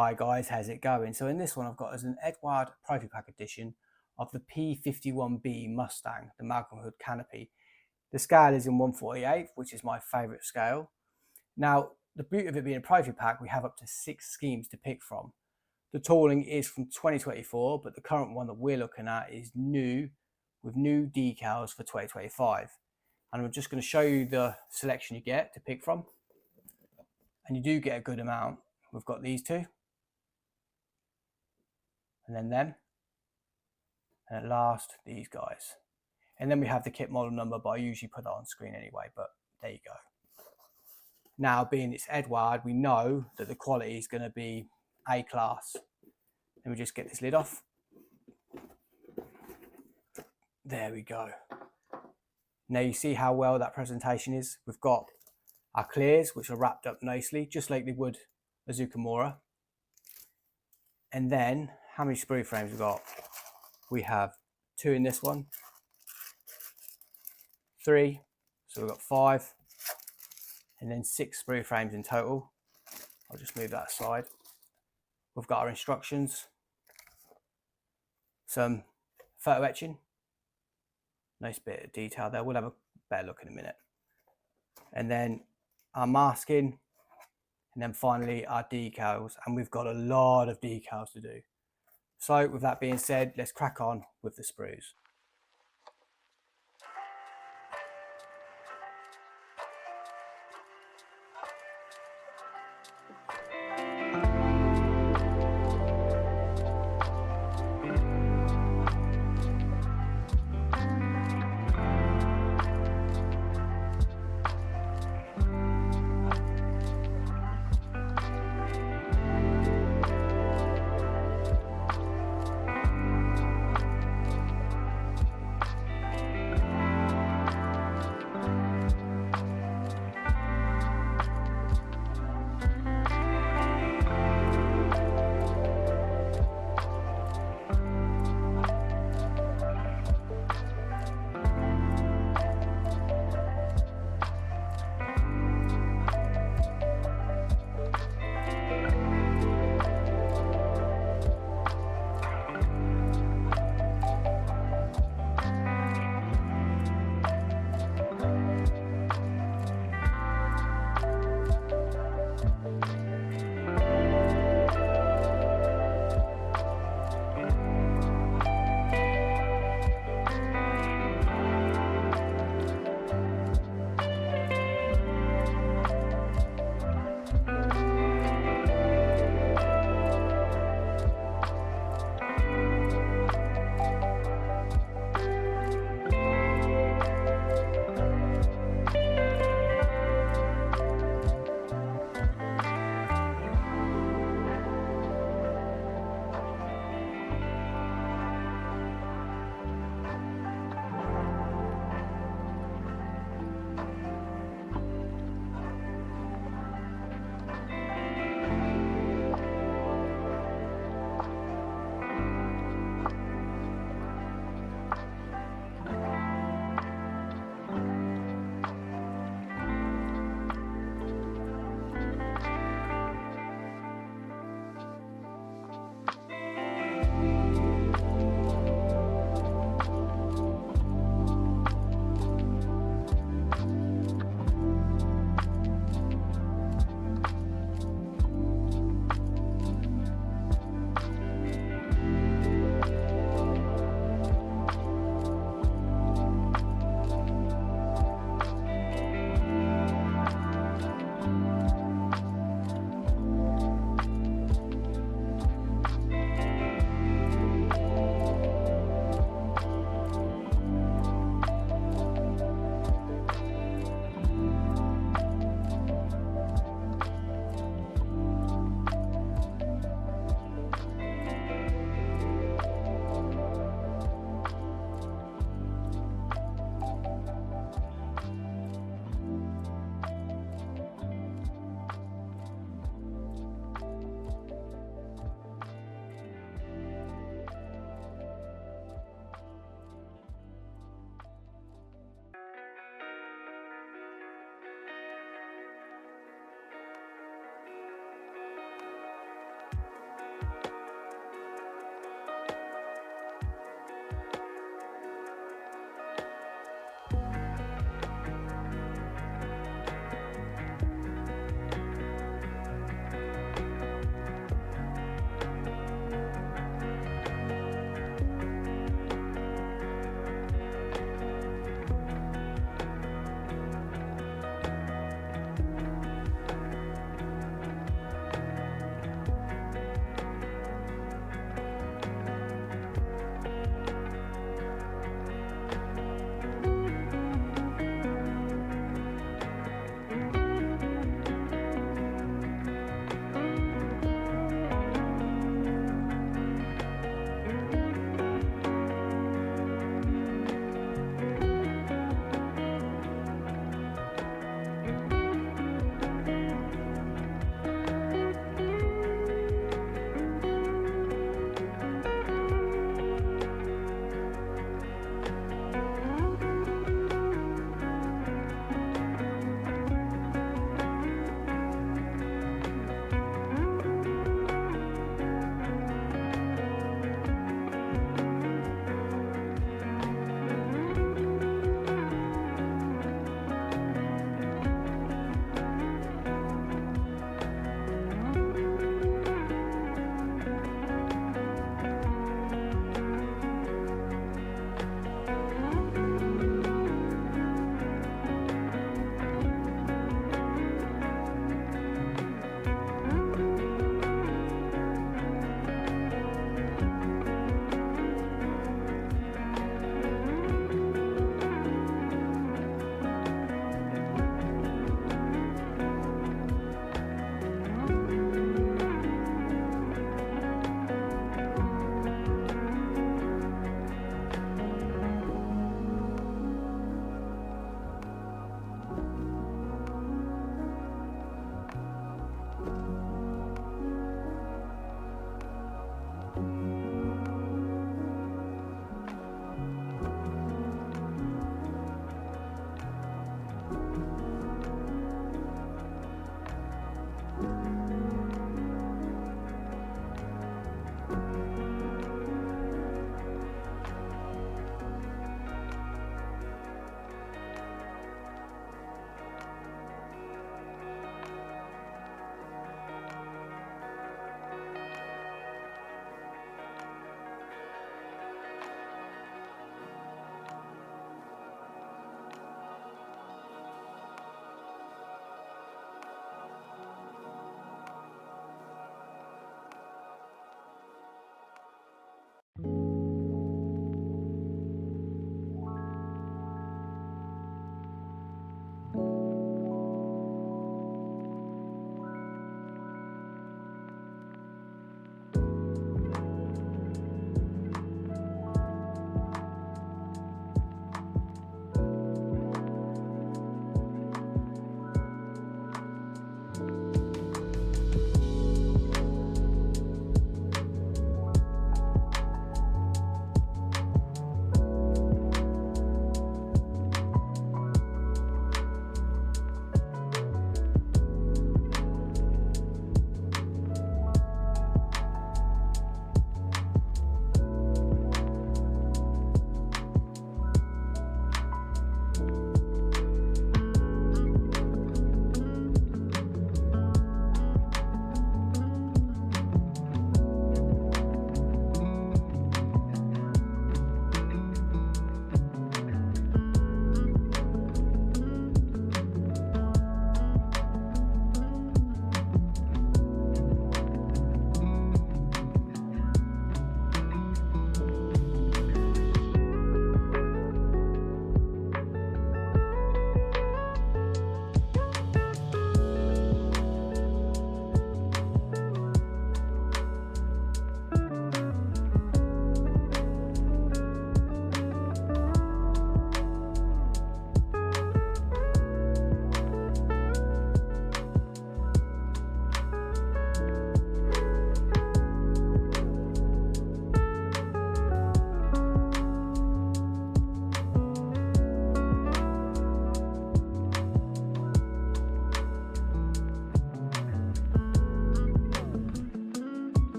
Hi guys, how's it going? So in this one I've got as an Eduard Trophy Pack edition of the P-51B Mustang, the Malcolm Hood canopy. The scale is in 1/48, which is my favourite scale. Now, the beauty of it being a Trophy Pack, we have up to 6 schemes to pick from. The tooling is from 2024, but the current one that we're looking at is new, with new decals for 2025. And I'm just going to show you the selection you get to pick from. And you do get a good amount. We've got these two. And then them, and at last these guys. And then we have the kit model number, but I usually put that on screen anyway, but there you go. Now, being it's Eduard, we know that the quality is going to be A class. Let me just get this lid off. There we go. Now you see how well that presentation is. We've got our clears, which are wrapped up nicely, just like they would a Zucamora. And then, how many sprue frames we've got? We have 2 in this one, 3, so we've got 5, and then 6 sprue frames in total. I'll just move that aside. We've got our instructions, some photo etching, nice bit of detail there. We'll have a better look in a minute. And then our masking, and then finally our decals, and we've got a lot of decals to do. So with that being said, let's crack on with the sprues.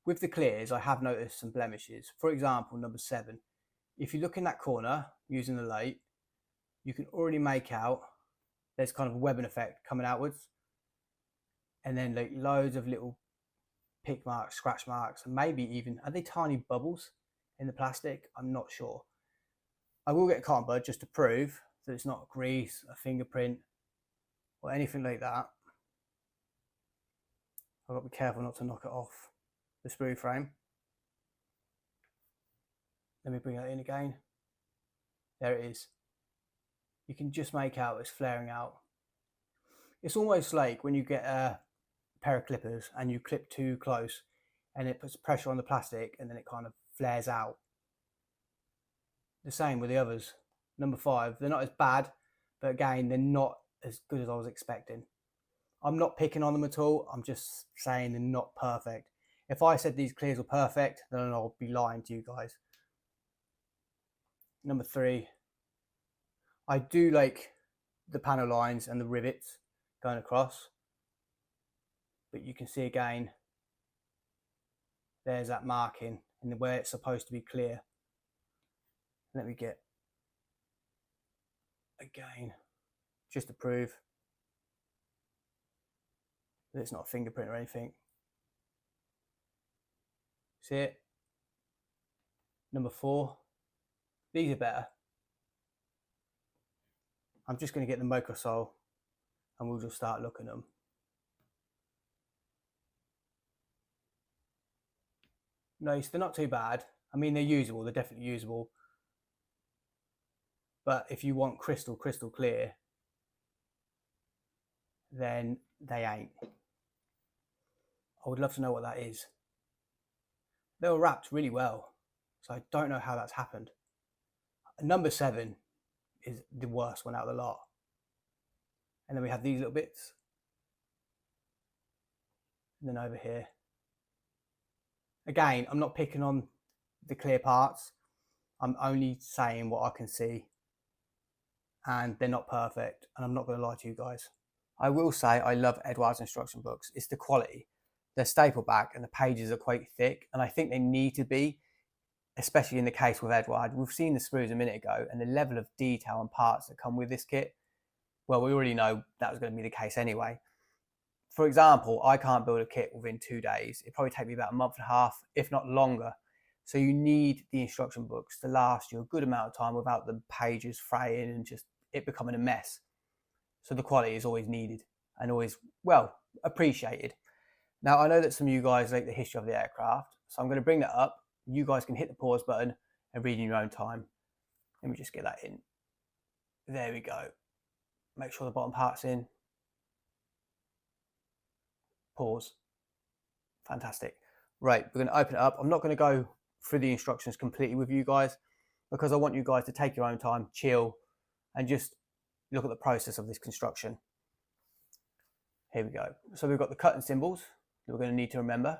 With the clears, I have noticed some blemishes. For example, number 7. If you look in that corner using the light, you can already make out there's kind of a webbing effect coming outwards, and then like loads of little pick marks, scratch marks, and maybe even, are they tiny bubbles in the plastic? I'm not sure. I will get a cotton bud just to prove that it's not grease, a fingerprint, or anything like that. I've got to be careful not to knock it off the sprue frame. Let me bring that in again. There it is. You can just make out it's flaring out. It's almost like when you get a pair of clippers and you clip too close and it puts pressure on the plastic and then it kind of flares out. The same with the others. Number 5, they're not as bad, but again, they're not as good as I was expecting. I'm not picking on them at all. I'm just saying they're not perfect. If I said these clears were perfect, then I'll be lying to you guys. Number 3, I do like the panel lines and the rivets going across, but you can see again, there's that marking and where it's supposed to be clear. Let me get again, just to prove that it's not a fingerprint or anything. See it? Number 4, these are better. I'm just going to get the microsole and we'll just start looking at them. Nice, they're not too bad. I mean, they're usable, they're definitely usable. But if you want crystal clear, then they ain't. I would love to know what that is. They were wrapped really well, so I don't know how that's happened. Number 7 is the worst one out of the lot. And then we have these little bits. And then over here. Again, I'm not picking on the clear parts. I'm only saying what I can see. And they're not perfect. And I'm not going to lie to you guys. I will say I love Eduard's instruction books. It's the quality. They're staple back and the pages are quite thick. And I think they need to be, especially in the case with Eduard. We've seen the Sprues a minute ago and the level of detail and parts that come with this kit. Well, we already know that was going to be the case anyway. For example, I can't build a kit within 2 days. It'd probably take me about a month and a half, if not longer. So you need the instruction books to last you a good amount of time without the pages fraying and just it becoming a mess. So the quality is always needed and always, well, appreciated. Now, I know that some of you guys like the history of the aircraft, so I'm going to bring that up. You guys can hit the pause button and read in your own time. Let me just get that in. There we go. Make sure the bottom part's in. Pause. Fantastic. Right, we're going to open it up. I'm not going to go through the instructions completely with you guys because I want you guys to take your own time, chill, and just look at the process of this construction. Here we go. So we've got the cutting symbols that we're going to need to remember,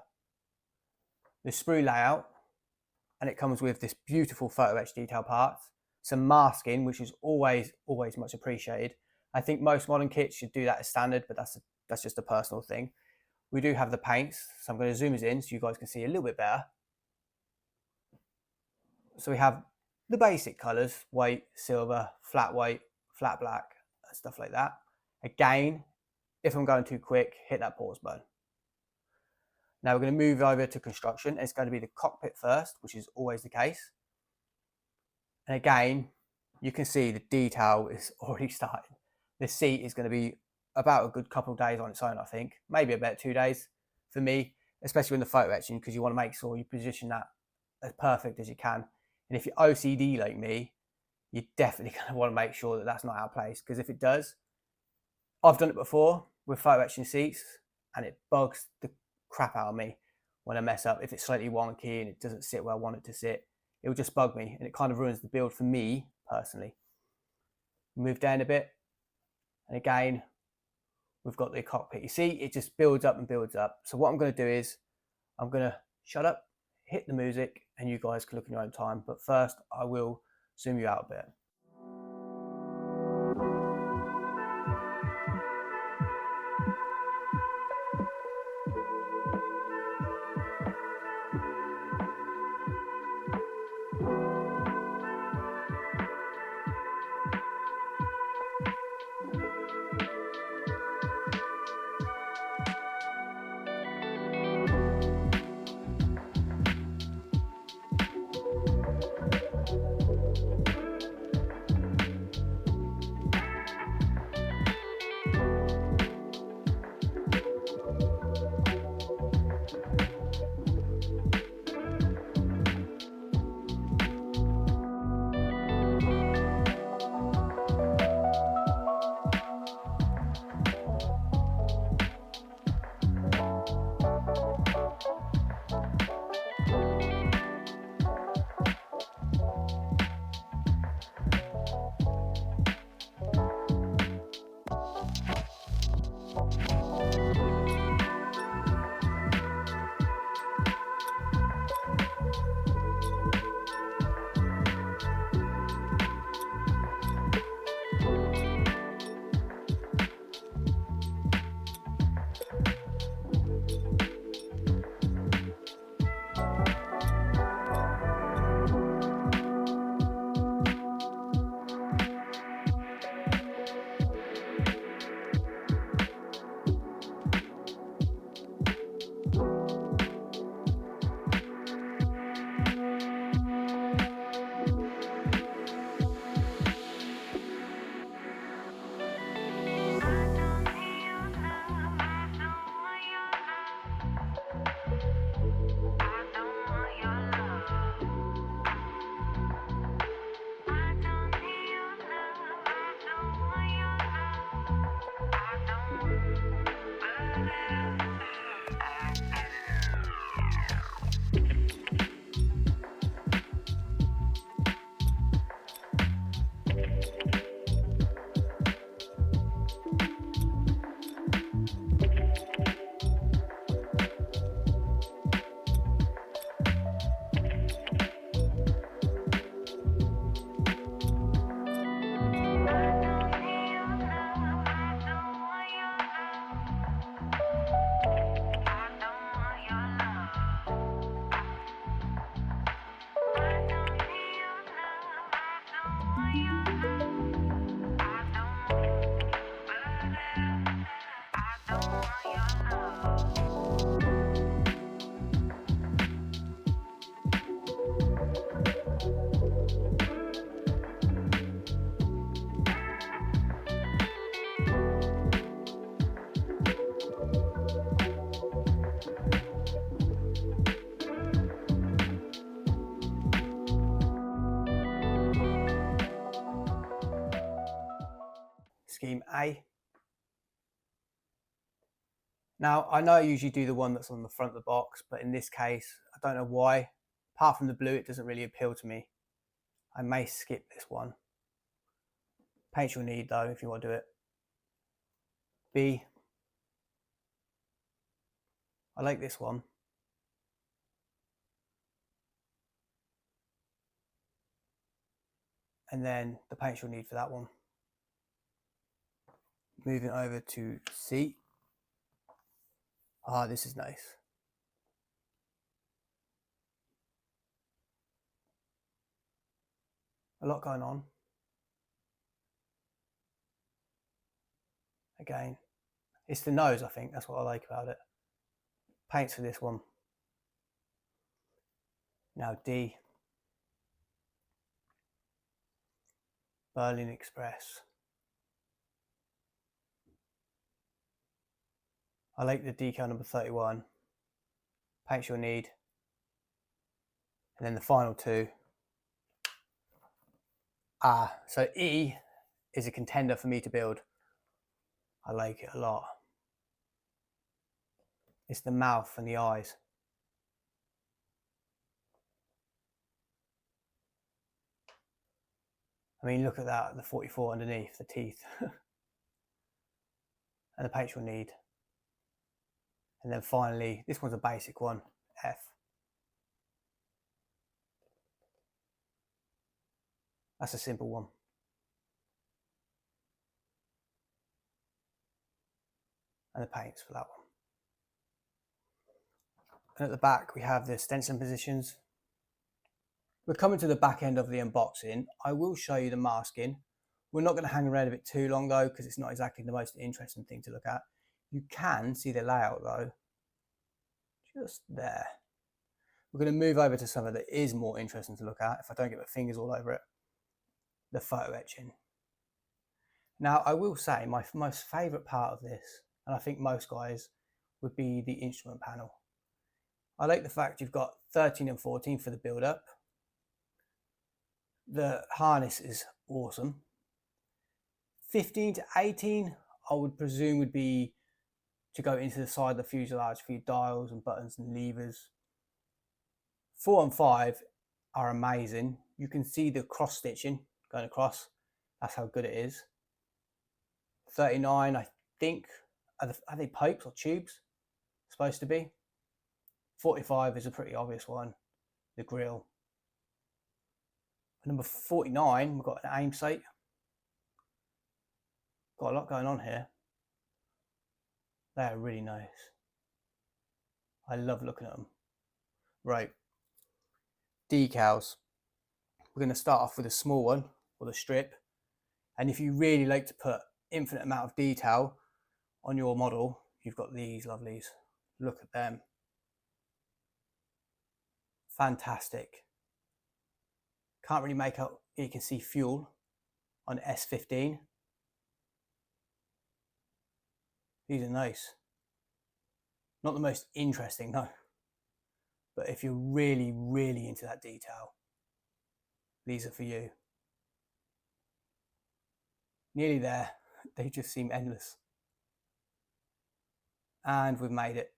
the sprue layout, and it comes with this beautiful photo etch detail parts, some masking, which is always much appreciated. I think most modern kits should do that as standard, but that's just a personal thing. We do have the paints, so I'm going to zoom us in so you guys can see a little bit better. So we have the basic colours, white, silver, flat white, flat black, and stuff like that. Again, if I'm going too quick, hit that pause button. Now we're going to move over to construction. It's going to be the cockpit first, which is always the case. And again, you can see the detail is already starting. The seat is going to be about a good couple of days on its own, I think. Maybe about 2 days for me, especially in the photo etching, because you want to make sure you position that as perfect as you can. And if you're OCD like me, you're definitely going to want to make sure that that's not out of place, because if it does, I've done it before with photo etching seats and it bugs the crap out of me when I mess up. If it's slightly wonky and it doesn't sit where I want it to sit, it will just bug me and it kind of ruins the build for me personally. Move down a bit, and again, we've got the cockpit. You see, it just builds up and builds up. So what I'm going to do is I'm going to shut up, hit the music, and you guys can look in your own time. But first, I will zoom you out a bit. scheme A. Now, I know I usually do the one that's on the front of the box, but in this case, I don't know why. Apart from the blue, it doesn't really appeal to me. I may skip this one. Paints you'll need though, if you want to do it. B. I like this one. And then the paints you'll need for that one. Moving over to C. Ah, this is nice. A lot going on. Again, it's the nose, I think. That's what I like about it. Paints for this one. Now D. Berlin Express. I like the decal number 31. Paints you'll need. And then the final two. So E is a contender for me to build. I like it a lot. It's the mouth and the eyes. I mean, look at that, the 44 underneath, the teeth. And the paints you'll need. And then finally, this one's a basic one, F. That's a simple one. And the paints for that one. And at the back, we have the stenciling positions. We're coming to the back end of the unboxing. I will show you the masking. We're not going to hang around a bit too long though, because it's not exactly the most interesting thing to look at. You can see the layout though, just there. We're going to move over to something that is more interesting to look at, if I don't get my fingers all over it. The photo etching. Now, I will say my most favourite part of this, and I think most guys, would be the instrument panel. I like the fact you've got 13 and 14 for the build-up. The harness is awesome. 15 to 18, I would presume, would be to go into the side of the fuselage for your dials and buttons and levers. 4 and 5 are amazing. You can see the cross stitching going across. That's how good it is. 39, I think, are they pipes or tubes? Supposed to be. 45 is a pretty obvious one, the grill. Number 49, we've got an aim sight. Got a lot going on here. They are really nice. I love looking at them. Right, decals. We're going to start off with a small one, or the strip. And if you really like to put infinite amount of detail on your model, you've got these lovelies. Look at them. Fantastic. Can't really make out, you can see fuel on S15. These are nice. Not the most interesting, no. But if you're really, really into that detail, these are for you. Nearly there. They just seem endless. And we've made it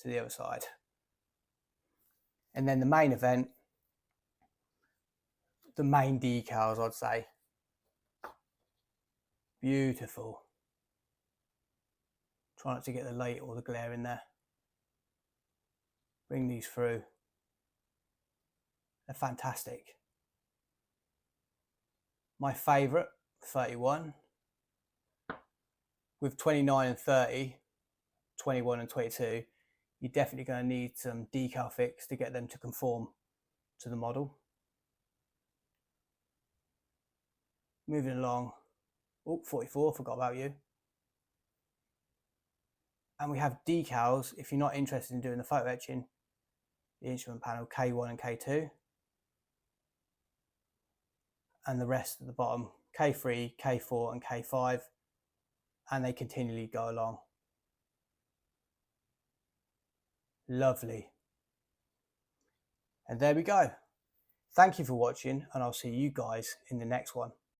to the other side. And then the main event, the main decals, I'd say. Beautiful. Try not to get the light or the glare in there. Bring these through. They're fantastic. My favourite, 31. With 29 and 30, 21 and 22, you're definitely going to need some decal fix to get them to conform to the model. Moving along. Oh, 44, forgot about you. And we have decals, if you're not interested in doing the photo etching, the instrument panel K1 and K2. And the rest at the bottom, K3, K4 and K5. And they continually go along. Lovely. And there we go. Thank you for watching, and I'll see you guys in the next one.